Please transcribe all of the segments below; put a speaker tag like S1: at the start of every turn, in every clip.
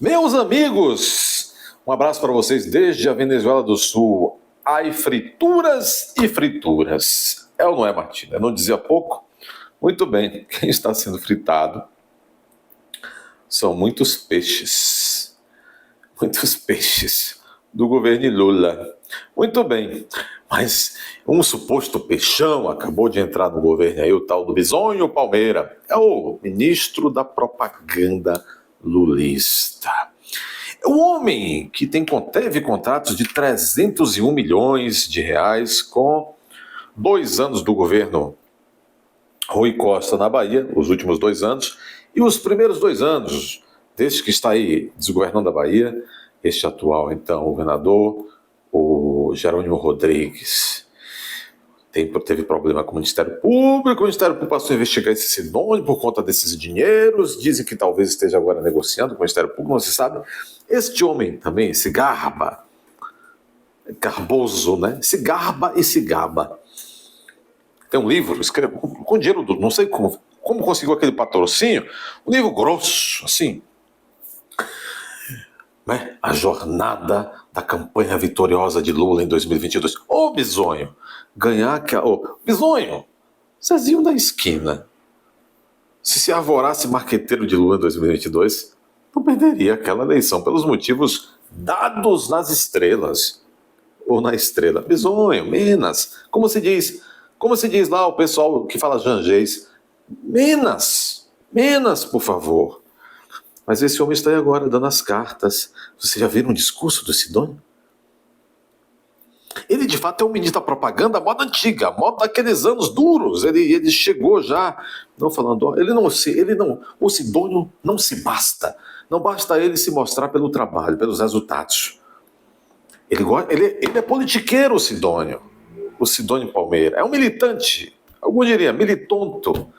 S1: Meus amigos, um abraço para vocês desde a Venezuela do Sul. Ai, frituras e frituras. É ou não é, Martina? Eu não dizia pouco? Muito bem, quem está sendo fritado são muitos peixes. Muitos peixes do governo Lula. Muito bem, mas um suposto peixão acabou de entrar no governo aí, o tal do Bisonho Palmeira. É o ministro da propaganda lulista. O homem que teve contratos de 301 milhões de reais com 2 anos do governo Rui Costa na Bahia, os últimos 2 anos, e os primeiros 2 anos, desde que está aí desgovernando a Bahia, este atual, então, governador, o Jerônimo Rodrigues. Teve problema com o Ministério Público passou a investigar esse Sidônio por conta desses dinheiros, dizem que talvez esteja agora negociando com o Ministério Público, não se sabe. Este homem também, esse garboso, né? Se garba e se gaba. Tem um livro, escreve com dinheiro não sei como conseguiu aquele patrocínio, um livro grosso, assim, né? A jornada da campanha vitoriosa de Lula em 2022. Ô, Bisonho, Bisonho, Zezinho da esquina, se arvorasse marqueteiro de Lula em 2022, não perderia aquela eleição pelos motivos dados nas estrelas, ou na estrela. Bisonho, Minas, como se diz lá o pessoal que fala janjês, Minas, por favor. Mas esse homem está aí agora dando as cartas. Você já viram o discurso do Sidônio? Ele de fato é um ministro da propaganda, moda antiga, moda daqueles anos duros. Ele chegou já, não falando, o Sidônio não se basta. Não basta ele se mostrar pelo trabalho, pelos resultados. Ele é politiqueiro, o Sidônio Palmeira. É um militante, algum diria, militonto.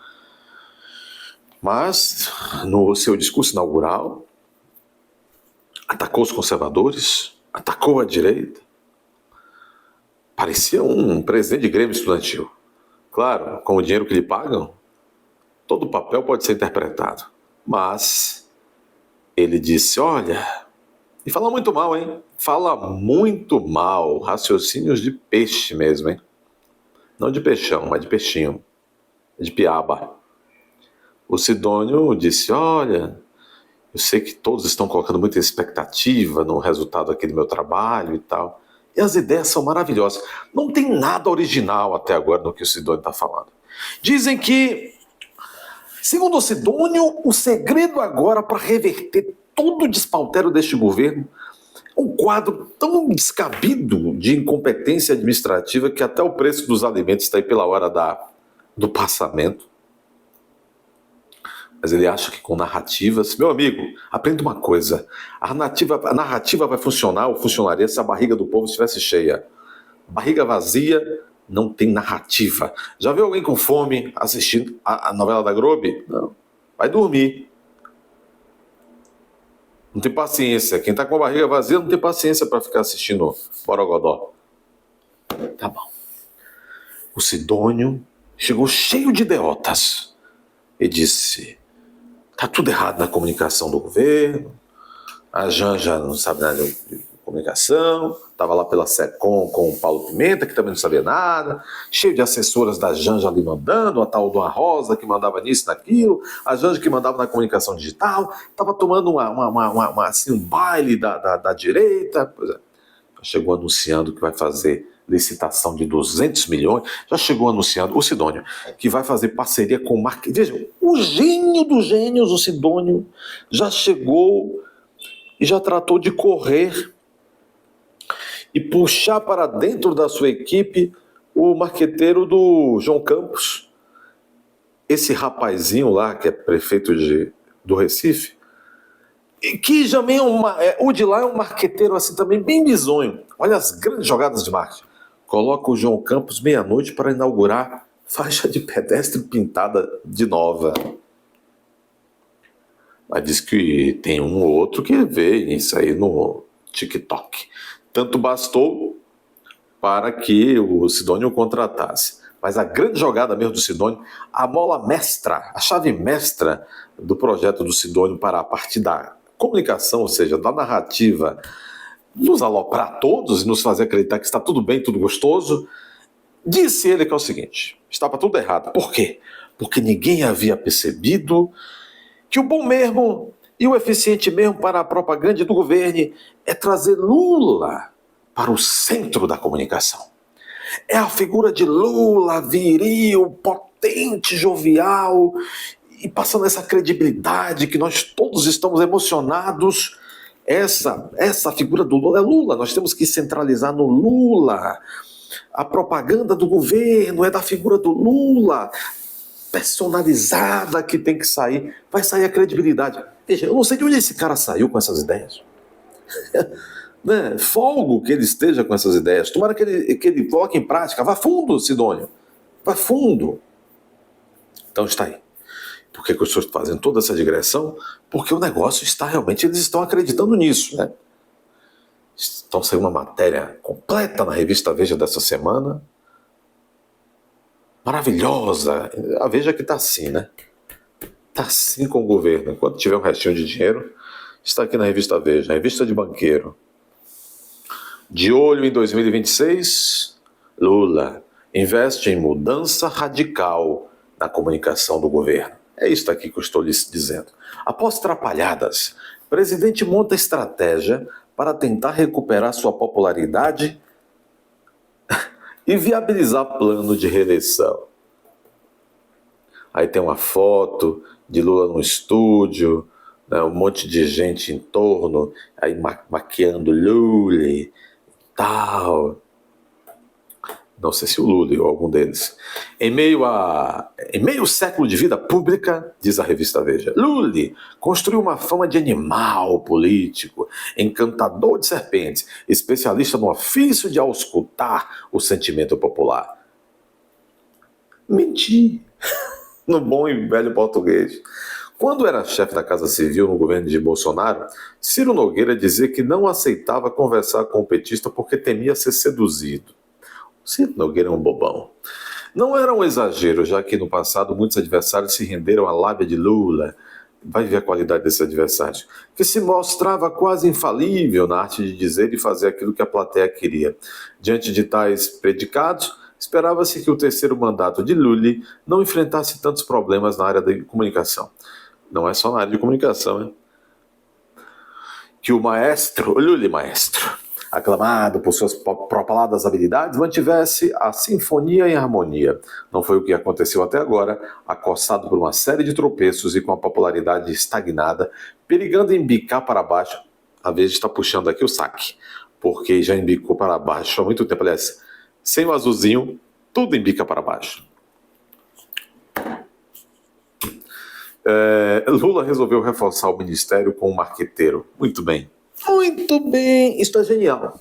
S1: Mas, no seu discurso inaugural, atacou os conservadores, atacou a direita. Parecia um presidente de Grêmio estudantil. Claro, com o dinheiro que lhe pagam, todo papel pode ser interpretado. Mas ele disse, olha, e fala muito mal, hein? Fala muito mal, raciocínios de peixe mesmo, hein? Não de peixão, mas de peixinho, de piaba. O Sidônio disse, olha, eu sei que todos estão colocando muita expectativa no resultado aqui do meu trabalho e tal. E as ideias são maravilhosas. Não tem nada original até agora no que o Sidônio está falando. Dizem que, segundo o Sidônio, o segredo agora para reverter todo o despautério deste governo é um quadro tão descabido de incompetência administrativa que até o preço dos alimentos está aí pela hora do passamento. Mas ele acha que com narrativas... Meu amigo, aprenda uma coisa. A narrativa vai funcionar ou funcionaria se a barriga do povo estivesse cheia. Barriga vazia não tem narrativa. Já viu alguém com fome assistindo a novela da Globo? Não. Vai dormir. Não tem paciência. Quem está com a barriga vazia não tem paciência para ficar assistindo Borogodó. Tá bom. O Sidônio chegou cheio de idiotas e disse... Está tudo errado na comunicação do governo, a Janja não sabe nada de comunicação, estava lá pela SECOM com o Paulo Pimenta, que também não sabia nada, cheio de assessoras da Janja ali mandando, a tal Dona Rosa que mandava nisso, naquilo, a Janja que mandava na comunicação digital, estava tomando assim, um baile da direita. Pois é, chegou anunciando que vai fazer licitação de 200 milhões, já chegou anunciando, o Sidônio, que vai fazer parceria com o marketing. Vejam, o gênio dos gênios, o Sidônio, já chegou e já tratou de correr e puxar para dentro da sua equipe o marqueteiro do João Campos, esse rapazinho lá, que é prefeito do Recife, e que também o de lá é um marqueteiro assim também, bem bizonho. Olha as grandes jogadas de marketing. Coloca o João Campos meia-noite para inaugurar faixa de pedestre pintada de nova. Mas diz que tem um ou outro que vê isso aí no TikTok. Tanto bastou para que o Sidônio o contratasse. Mas a grande jogada mesmo do Sidônio, a mola mestra, a chave mestra do projeto do Sidônio para a partir comunicação, ou seja, da narrativa, nos aloprar todos e nos fazer acreditar que está tudo bem, tudo gostoso, disse ele que é o seguinte: estava tudo errado. Por quê? Porque ninguém havia percebido que o bom mesmo e o eficiente mesmo para a propaganda do governo é trazer Lula para o centro da comunicação. É a figura de Lula, viril, potente, jovial, e passando essa credibilidade que nós todos estamos emocionados. Essa figura do Lula é Lula, nós temos que centralizar no Lula. A propaganda do governo é da figura do Lula, personalizada, que tem que sair. Vai sair a credibilidade. Veja, eu não sei de onde esse cara saiu com essas ideias. Né? Folgo que ele esteja com essas ideias. Tomara que ele coloque em prática. Vá fundo, Sidônio. Vá fundo. Então está aí. Por que eu estou fazendo toda essa digressão? Porque o negócio está realmente, eles estão acreditando nisso, né? Então saiu uma matéria completa na revista Veja dessa semana. Maravilhosa. A Veja que está assim, né? Está assim com o governo. Enquanto tiver um restinho de dinheiro, está aqui na revista Veja, revista de banqueiro. De olho em 2026, Lula investe em mudança radical na comunicação do governo. É isso aqui que eu estou lhes dizendo. Após trapalhadas, o presidente monta estratégia para tentar recuperar sua popularidade e viabilizar plano de reeleição. Aí tem uma foto de Lula no estúdio, né, um monte de gente em torno, aí maquiando Lula e tal. Não sei se o Lula ou algum deles. Em meio século de vida pública, diz a revista Veja, Lula construiu uma fama de animal político, encantador de serpentes, especialista no ofício de auscultar o sentimento popular. Mentir, no bom e velho português. Quando era chefe da Casa Civil no governo de Bolsonaro, Ciro Nogueira dizia que não aceitava conversar com o petista porque temia ser seduzido. Ciro Nogueira é um bobão. Não era um exagero, já que no passado muitos adversários se renderam à lábia de Lula. Vai ver a qualidade desses adversários. Que se mostrava quase infalível na arte de dizer e fazer aquilo que a plateia queria. Diante de tais predicados, esperava-se que o terceiro mandato de Lula não enfrentasse tantos problemas na área da comunicação. Não é só na área de comunicação, hein? Que o Lula maestro, aclamado por suas propaladas habilidades, mantivesse a sinfonia em harmonia. Não foi o que aconteceu até agora, acossado por uma série de tropeços e com a popularidade estagnada, perigando embicar para baixo. A vez está puxando aqui o saque, porque já embicou para baixo há muito tempo. Aliás, sem o azulzinho, tudo embica para baixo. Lula resolveu reforçar o ministério com um marqueteiro. Muito bem. Muito bem, isso é genial.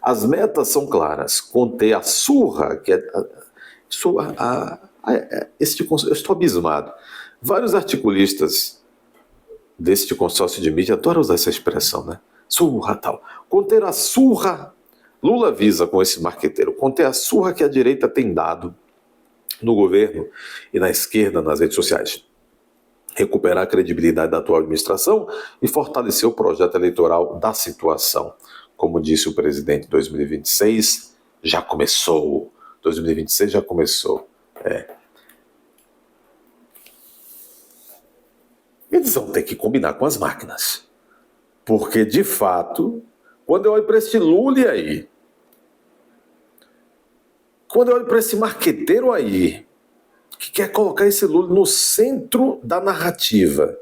S1: As metas são claras. Conter a surra, que é... eu estou abismado. Vários articulistas deste consórcio de mídia adoram usar essa expressão, né? Surra, tal. Conter a surra. Lula visa com esse marqueteiro conter a surra que a direita tem dado no governo e na esquerda nas redes sociais. Recuperar a credibilidade da atual administração e fortalecer o projeto eleitoral da situação. Como disse o presidente, 2026 já começou. 2026 já começou. Eles vão ter que combinar com as máquinas. Porque, de fato, quando eu olho para esse Lula aí, quando eu olho para esse marqueteiro aí, que quer colocar esse Lula no centro da narrativa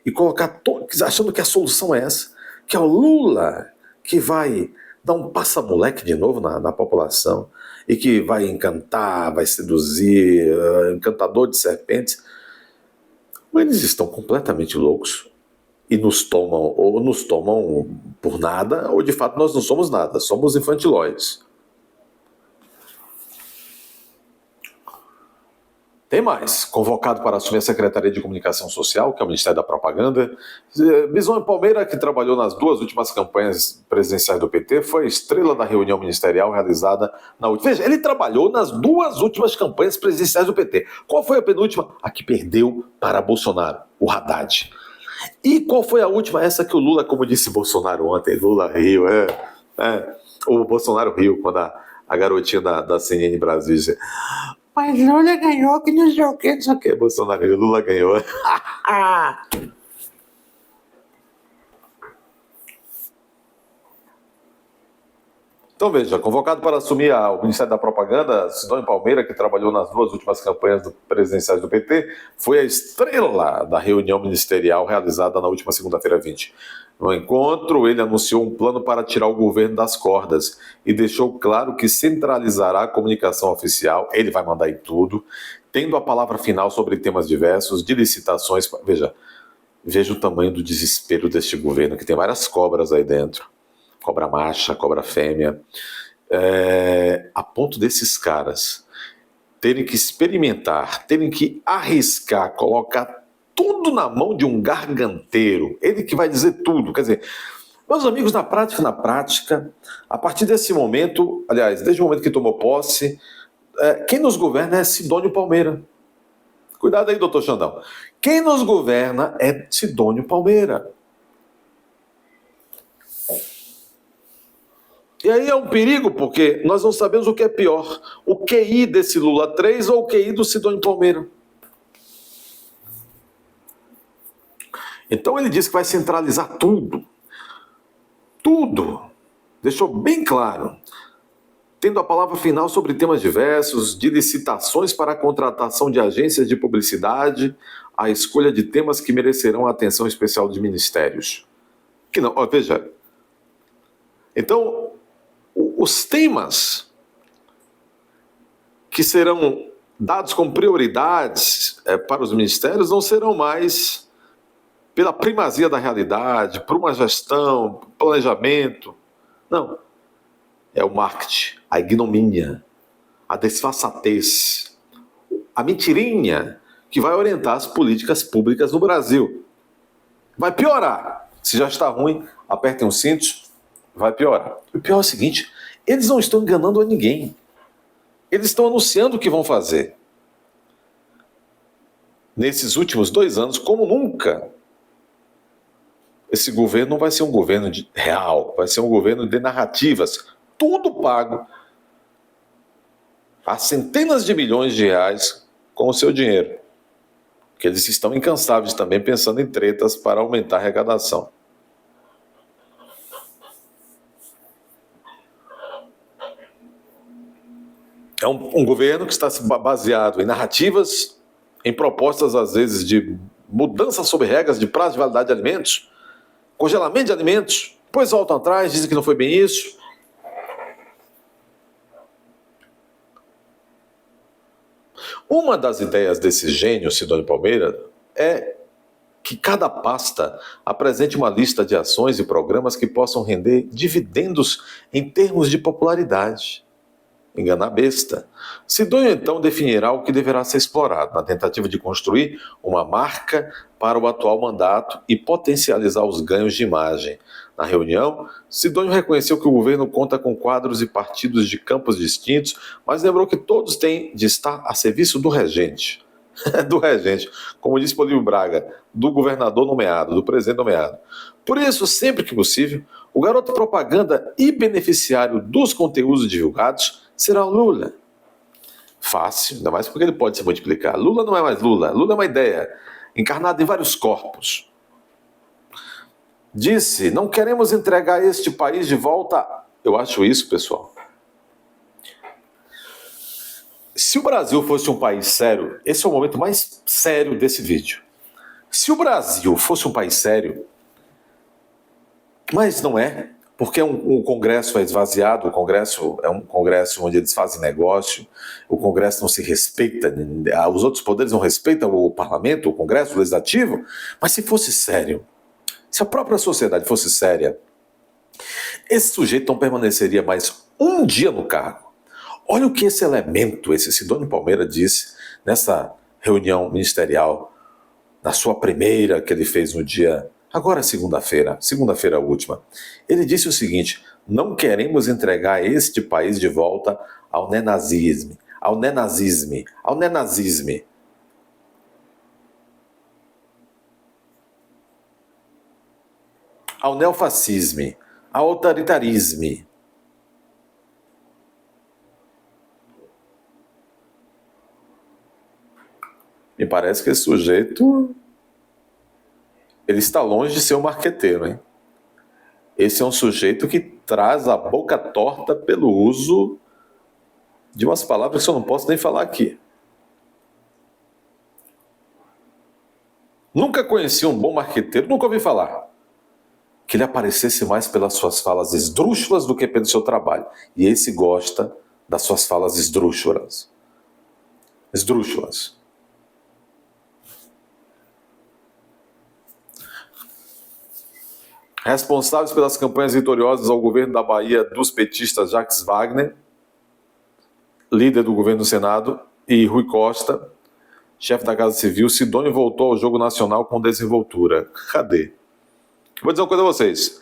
S1: e colocar achando que a solução é essa, que é o Lula que vai dar um passa-moleque de novo na população e que vai encantar, vai seduzir, encantador de serpentes. Eles estão completamente loucos e nos tomam por nada, ou de fato nós não somos nada, somos infantilóides. Tem mais. Convocado para assumir a Secretaria de Comunicação Social, que é o Ministério da Propaganda, Bisonho Palmeira, que trabalhou nas duas últimas campanhas presidenciais do PT, foi estrela da reunião ministerial realizada na última. Veja, ele trabalhou nas duas últimas campanhas presidenciais do PT. Qual foi a penúltima? A que perdeu para Bolsonaro, o Haddad. E qual foi a última? Essa que o Lula, como disse Bolsonaro ontem, Lula riu, o Bolsonaro riu quando a garotinha da CNN Brasil disse: mas Lula ganhou, que não sei o que, não sei o que. Bolsonaro riu, Lula ganhou. Então veja, convocado para assumir o Ministério da Propaganda, Sidônio Palmeira, que trabalhou nas 2 últimas campanhas presidenciais do PT, foi a estrela da reunião ministerial realizada na última segunda-feira 20. No encontro, ele anunciou um plano para tirar o governo das cordas e deixou claro que centralizará a comunicação oficial, ele vai mandar em tudo, tendo a palavra final sobre temas diversos, de licitações. Veja o tamanho do desespero deste governo, que tem várias cobras aí dentro. Cobra macha, cobra fêmea, a ponto desses caras terem que experimentar, terem que arriscar, colocar tudo na mão de um garganteiro, ele que vai dizer tudo. Quer dizer, meus amigos, na prática, a partir desse momento, aliás, desde o momento que tomou posse, quem nos governa é Sidônio Palmeira. Cuidado aí, doutor Xandão. Quem nos governa é Sidônio Palmeira. E aí é um perigo, porque nós não sabemos o que é pior, o QI desse Lula 3 ou o QI do Sidônio Palmeira. Então ele disse que vai centralizar tudo. Tudo. Deixou bem claro. Tendo a palavra final sobre temas diversos, de licitações para a contratação de agências de publicidade, a escolha de temas que merecerão a atenção especial de ministérios. Que não, veja. Então, os temas que serão dados como prioridades para os ministérios não serão mais pela primazia da realidade, por uma gestão, planejamento. Não. É o marketing, a ignomínia, a disfarçatez, a mentirinha que vai orientar as políticas públicas no Brasil. Vai piorar. Se já está ruim, apertem os cintos, vai piorar. O pior é o seguinte, eles não estão enganando a ninguém. Eles estão anunciando o que vão fazer. Nesses últimos 2 anos, como nunca, esse governo não vai ser um governo real, vai ser um governo de narrativas, tudo pago a centenas de milhões de reais com o seu dinheiro. Porque eles estão incansáveis também pensando em tretas para aumentar a arrecadação. É um governo que está baseado em narrativas, em propostas, às vezes, de mudança sobre regras de prazo de validade de alimentos, congelamento de alimentos, depois voltam atrás, dizem que não foi bem isso. Uma das ideias desse gênio, Sidônio Palmeira, é que cada pasta apresente uma lista de ações e programas que possam render dividendos em termos de popularidade. Enganar besta. Sidônio, então, definirá o que deverá ser explorado, na tentativa de construir uma marca para o atual mandato e potencializar os ganhos de imagem. Na reunião, Sidônio reconheceu que o governo conta com quadros e partidos de campos distintos, mas lembrou que todos têm de estar a serviço do regente. Do regente, como disse Políbio Braga, do governador nomeado, do presidente nomeado. Por isso, sempre que possível, o garoto propaganda e beneficiário dos conteúdos divulgados será o Lula. Fácil, ainda mais porque ele pode se multiplicar. Lula não é mais Lula, Lula é uma ideia, encarnada em vários corpos. Disse, não queremos entregar este país de volta. Eu acho isso, pessoal. Se o Brasil fosse um país sério, esse é o momento mais sério desse vídeo. Se o Brasil fosse um país sério, mas não é, porque o Congresso é esvaziado, o Congresso é um Congresso onde eles fazem negócio, o Congresso não se respeita, os outros poderes não respeitam o Parlamento, o Congresso, o Legislativo, mas se fosse sério, se a própria sociedade fosse séria, esse sujeito não permaneceria mais um dia no cargo. Olha o que esse elemento, esse Sidônio Palmeira disse nessa reunião ministerial, na sua primeira que ele fez no dia, agora segunda-feira última. Ele disse o seguinte, não queremos entregar este país de volta ao nenazismo, ao nenazismo. ao neofascismo, ao autoritarismo. Me parece que esse sujeito, ele está longe de ser um marqueteiro, hein? Esse é um sujeito que traz a boca torta pelo uso de umas palavras que eu não posso nem falar aqui. Nunca conheci um bom marqueteiro, nunca ouvi falar que ele aparecesse mais pelas suas falas esdrúxulas do que pelo seu trabalho. E esse gosta das suas falas esdrúxulas. Esdrúxulas. Responsáveis pelas campanhas vitoriosas ao governo da Bahia dos petistas Jacques Wagner, líder do governo do Senado, e Rui Costa, chefe da Casa Civil, Sidônio voltou ao jogo nacional com desenvoltura. Cadê? Vou dizer uma coisa a vocês.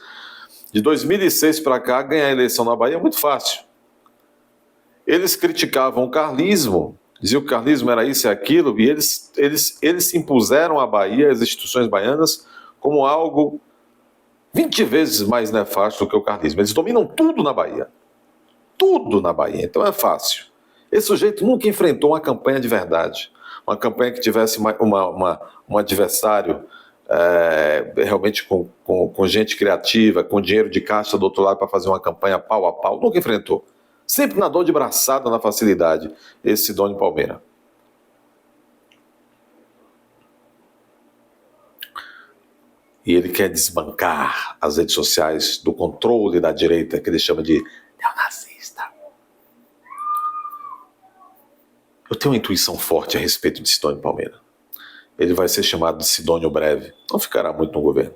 S1: De 2006 para cá, ganhar a eleição na Bahia é muito fácil. Eles criticavam o carlismo, diziam que o carlismo era isso e aquilo, e eles impuseram à Bahia, as instituições baianas, como algo 20 vezes mais nefasto do que o carlismo. Eles dominam tudo na Bahia. Tudo na Bahia. Então é fácil. Esse sujeito nunca enfrentou uma campanha de verdade. Uma campanha que tivesse um adversário realmente com gente criativa, com dinheiro de caixa do outro lado para fazer uma campanha pau a pau. Nunca enfrentou. Sempre nadou de braçada na facilidade, esse Sidônio Palmeira. E ele quer desbancar as redes sociais do controle da direita, que ele chama de neonazista. Eu tenho uma intuição forte a respeito de Sidônio Palmeira. Ele vai ser chamado de Sidônio Breve. Não ficará muito no governo.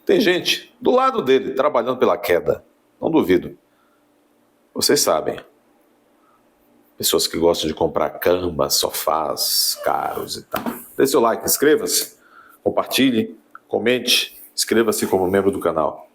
S1: Tem gente do lado dele, trabalhando pela queda. Não duvido. Vocês sabem. Pessoas que gostam de comprar camas, sofás caros e tal. Dê seu like, inscreva-se, compartilhe, comente, inscreva-se como membro do canal.